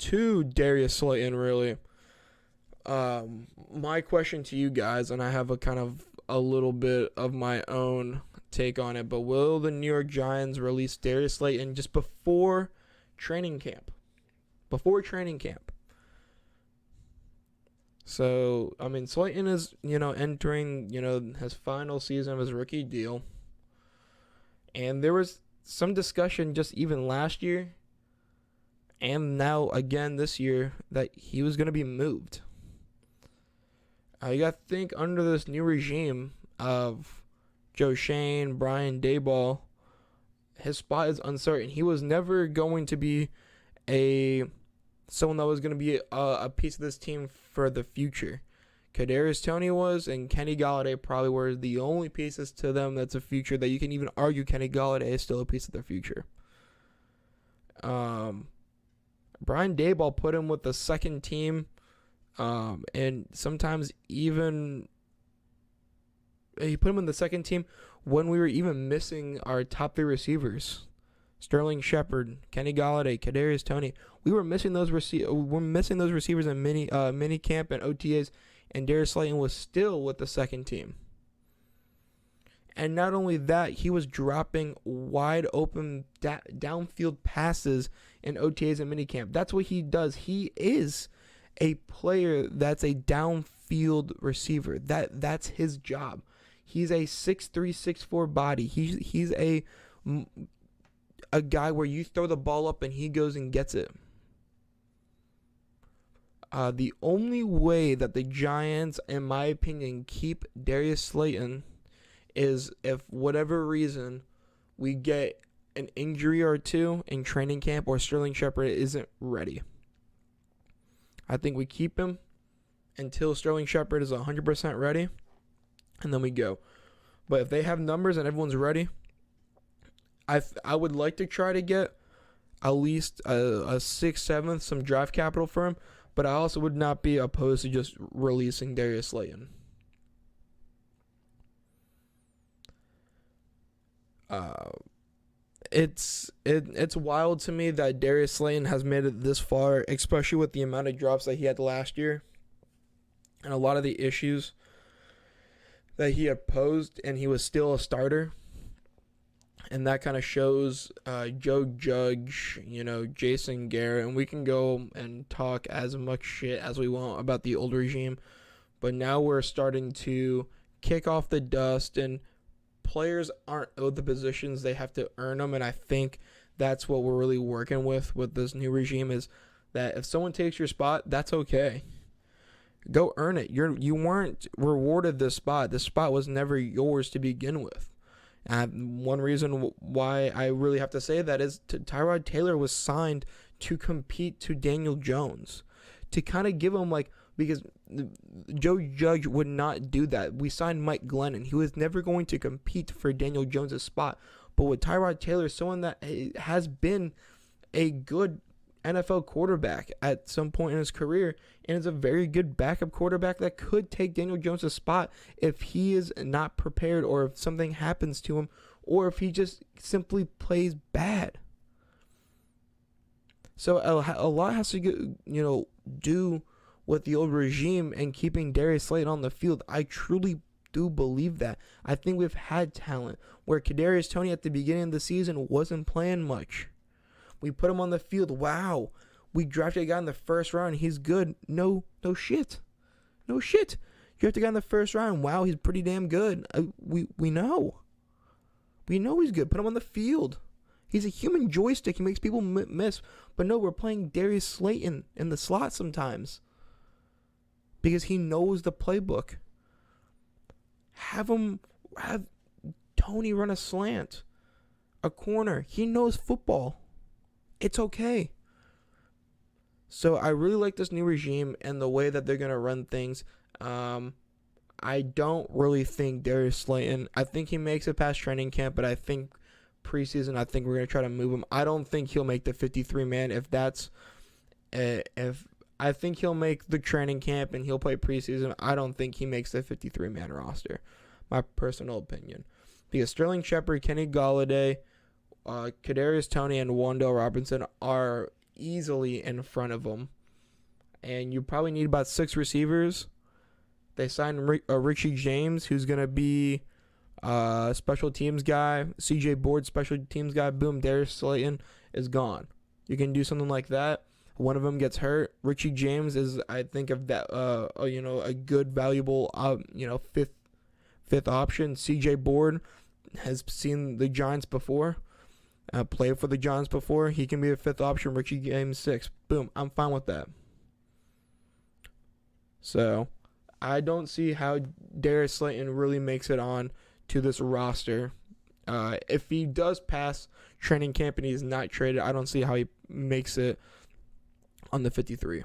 to Darius Slayton, really. My question to you guys, and I have a kind of a little bit of my own take on it, but will the New York Giants release Darius Slayton just before training camp? Before training camp. So, I mean, Slayton is, entering, his final season of his rookie deal. And there was some discussion just even last year and now again this year that he was going to be moved. You got to think under this new regime of Joe Shane, Brian Daboll, his spot is uncertain. He was never going to be someone that was going to be a piece of this team for the future. Kadarius Toney was, and Kenny Golladay probably were the only pieces to them that's a future that you can even argue Kenny Golladay is still a piece of their future. Brian Daboll put him with the second team, and sometimes even he put him in the second team when we were even missing our top 3 receivers. Sterling Shepard, Kenny Golladay, Kadarius Toney. We were missing those receivers in mini camp and OTAs, and Darius Slayton was still with the second team. And not only that, he was dropping wide open downfield passes in OTAs and minicamp. That's what he does. He is a player that's a downfield receiver. That's his job. He's a 6'3", 6'4" body. He's a guy where you throw the ball up and he goes and gets it. The only way that the Giants, in my opinion, keep Darius Slayton is if whatever reason we get an injury or two in training camp or Sterling Shepard isn't ready. I think we keep him until Sterling Shepard is 100% ready, and then we go. But if they have numbers and everyone's ready, I would like to try to get at least a 6th, 7th, some draft capital for him, but I also would not be opposed to just releasing Darius Slayton. It's wild to me that Darius Slayton has made it this far, especially with the amount of drops that he had last year and a lot of the issues that he had posed, and he was still a starter. And that kind of shows Joe Judge, Jason Garrett, and we can go and talk as much shit as we want about the old regime, but now we're starting to kick off the dust, and players aren't owed the positions, they have to earn them. And I think that's what we're really working with this new regime, is that if someone takes your spot, that's okay. Go earn it. You weren't rewarded this spot. This spot was never yours to begin with. One reason why I really have to say that is Tyrod Taylor was signed to compete to Daniel Jones, to kind of give him because Joe Judge would not do that. We signed Mike Glennon. He was never going to compete for Daniel Jones' spot. But with Tyrod Taylor, someone that has been a good NFL quarterback at some point in his career, and is a very good backup quarterback that could take Daniel Jones' spot if he is not prepared, or if something happens to him, or if he just simply plays bad. So a lot has to do with the old regime and keeping Darius Slayton on the field. I truly do believe that. I think we've had talent where Kadarius Toney at the beginning of the season wasn't playing much. We put him on the field. Wow. We drafted a guy in the first round. He's good. No shit. No shit. You drafted a guy in the first round. Wow, he's pretty damn good. We know. We know he's good. Put him on the field. He's a human joystick. He makes people miss. But no, we're playing Darius Slayton in the slot sometimes, because he knows the playbook. Have Toney run a slant, a corner. He knows football. It's okay. So I really like this new regime and the way that they're going to run things. I don't really think Darius Slayton, I think he makes it past training camp, but I think preseason, I think we're going to try to move him. I don't think he'll make the 53-man. If I think he'll make the training camp and he'll play preseason, I don't think he makes the 53-man roster. My personal opinion. Because Sterling Shepard, Kenny Golladay, Kadarius Toney, and Wan'Dale Robinson are easily in front of him. And you probably need about 6 receivers. They signed Richie James, who's going to be special teams guy. CJ Board, special teams guy. Boom, Darius Slayton is gone. You can do something like that. One of them gets hurt. Richie James is, I think, a good, valuable, fifth option. CJ Board has seen the Giants before. Played for the Giants before. He can be a 5th option. Richie James 6. Boom, I'm fine with that. So, I don't see how Darius Slayton really makes it on to this roster. If he does pass training camp and he's not traded, I don't see how he makes it on the 53.